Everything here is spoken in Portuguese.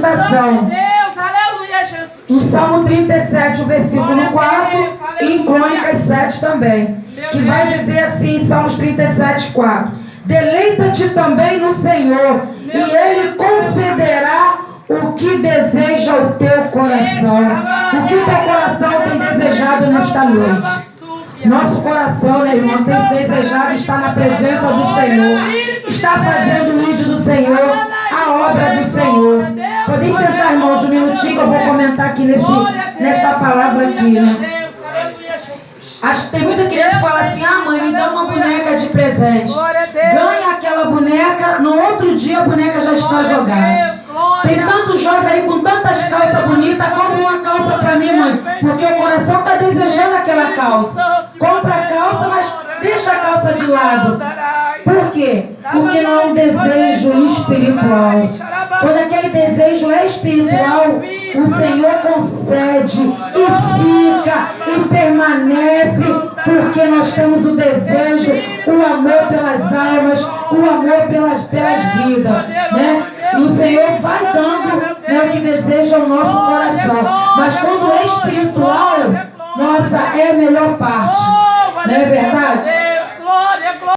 dispensação. No Salmo 37, o versículo 4, e em Crônicas 7 também, que vai dizer assim, Salmos 37, 4: deleita-te também no Senhor, e Ele concederá o que deseja o teu coração. O que o teu coração tem desejado nesta noite? Nosso coração, né, irmão, tem desejado estar na presença do Senhor, está fazendo o ídolo do Senhor, a obra do Senhor. Podem sentar, irmãos, um minutinho que eu vou comentar aqui nesta palavra aqui, né? Acho que tem muita criança que fala assim: ah, mãe, me dá uma boneca de presente. Ganha aquela boneca, no outro dia a boneca já está jogada. Tem tanto jovem aí com tantas calças bonitas, compra uma calça para mim, mãe, porque o coração está desejando aquela calça. Compra a calça, mas deixa a calça de lado. Por quê? Porque não é um desejo espiritual. Quando aquele desejo é espiritual, o Senhor concede e fica e permanece, porque nós temos o desejo, o amor pelas almas, o amor pelas vidas, né? E o Senhor vai dando, né, o que deseja o nosso coração. Mas quando é espiritual, nossa, é a melhor parte. Não é verdade?